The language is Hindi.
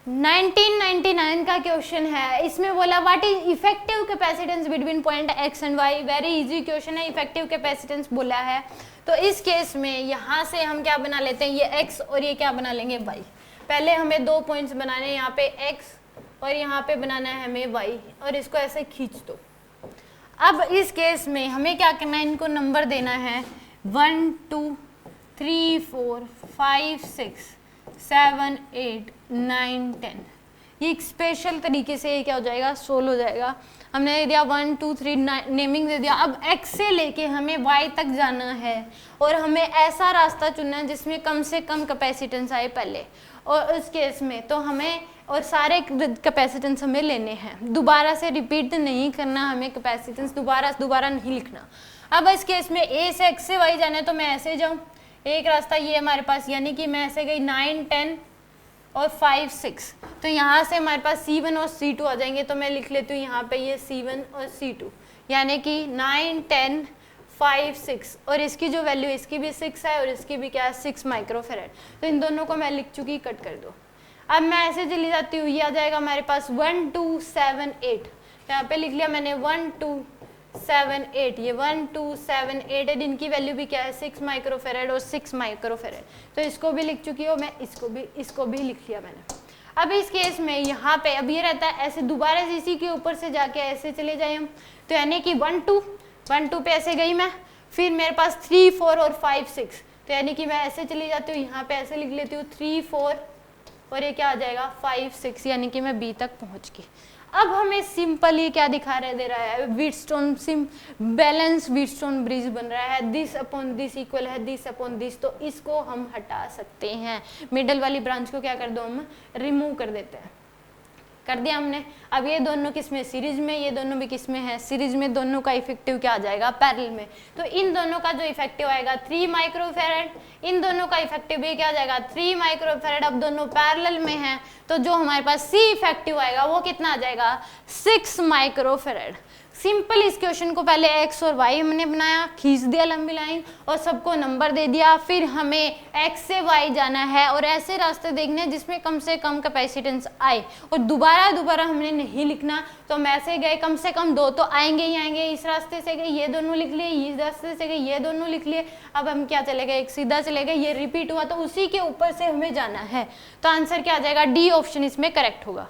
1999 का क्वेश्चन है, इसमें बोला what is effective capacitance between point x and y. Very easy question है, इफेक्टिव कैपेसिटेंस बोला है। तो इस केस में यहाँ से हम क्या बना लेते हैं, ये x और ये क्या बना लेंगे y। पहले हमें दो पॉइंट्स बनाने हैं, यहाँ पे x और यहाँ पे बनाना है हमें y, और इसको ऐसे खींच दो। अब इस केस में हमें क्या करना है, इनको नंबर देना है 1 2 3 4 5 6 7 8 9 10। ये एक स्पेशल तरीके से ये क्या हो जाएगा, सोल्व हो जाएगा। हमने दे दिया 1 2 3 नेमिंग दे दिया। अब x से लेके हमें y तक जाना है और हमें ऐसा रास्ता चुनना है जिसमें कम से कम कैपेसिटेंस आए पहले, और उस केस में तो हमें और सारे कैपेसिटेंस हमें लेने हैं। दोबारा से रिपीट नहीं करना हमें कैपेसिटेंस, दोबारा नहीं लिखना। अब इस केस में a से x से y जाना है तो मैं ऐसे जाऊँ, एक रास्ता ये हमारे पास, यानी कि मैं ऐसे गई 9 10 और 5 6, तो यहाँ से हमारे पास C1 और C2 आ जाएंगे। तो मैं लिख लेती हूँ यहाँ पे ये C1 और C2, यानी कि 9 10 5 6, और इसकी जो वैल्यू, इसकी भी 6 है और इसकी भी क्या है 6 माइक्रोफेरेड। तो इन दोनों को मैं लिख चुकी, कट कर दो। अब मैं ऐसे चली जाती हूँ, ये आ जाएगा हमारे पास 1 2 7 8, यहाँ पे लिख लिया मैंने 1 2 7 8, ये 1 2 7 8 है, इनकी वैल्यू भी क्या है 6 माइक्रोफेरेड और 6 माइक्रोफेरेड। तो इसको भी लिख चुकी हूँ मैं, इसको भी लिख लिया मैंने। अब इस केस में यहाँ पे अब ये रहता है ऐसे दोबारा से इसी के ऊपर से जाके ऐसे चले जाए हम, तो यानी कि 1 2 पे ऐसे गई मैं, फिर मेरे पास 3 4 और 5 6, तो यानी कि मैं ऐसे चली जाती हूँ, यहाँ पे ऐसे लिख लेती हूँ 3 4 और ये क्या आ जाएगा 5 6, यानी कि मैं बी तक पहुँच गई। अब हमें सिंपली क्या दिखा रहा दे रहा है, व्हीटस्टोन बैलेंस व्हीटस्टोन ब्रिज बन रहा है, दिस अपॉन दिस इक्वल है दिस अपॉन दिस, तो इसको हम हटा सकते हैं। मिडल वाली ब्रांच को क्या कर दो, हम रिमूव कर देते हैं। कर दिया हमने। अब ये दोनों किसमें, सीरीज में, ये दोनों भी किसमें है, सीरीज में। दोनों का इफेक्टिव क्या आ जाएगा, पैरेलल में। तो इन दोनों का जो इफेक्टिव आएगा 3 माइक्रोफेरेड, इन दोनों का इफेक्टिव भी क्या आ जाएगा 3 माइक्रोफेरेड। अब दोनों पैरेलल में हैं, तो जो हमारे पास सी इफेक्टिव आएगा वो कितना आ जाएगा 6 माइक्रोफेरेड। सिंपल इस क्वेश्चन को पहले x और y हमने बनाया, खींच दिया लंबी लाइन और सबको नंबर दे दिया। फिर हमें x से y जाना है और ऐसे रास्ते देखने हैं जिसमें कम से कम कैपेसिटेंस आए, और दोबारा हमने नहीं लिखना। तो हम ऐसे गए, कम से कम 2 तो आएंगे ही आएंगे। इस रास्ते से गए, ये दोनों लिख लिए, इस रास्ते से गए, ये दोनों लिख लिए। अब हम क्या चले गए, एक सीधा चले गए, ये रिपीट हुआ, तो उसी के ऊपर से हमें जाना है। तो आंसर क्या आ जाएगा, डी ऑप्शन इसमें करेक्ट होगा।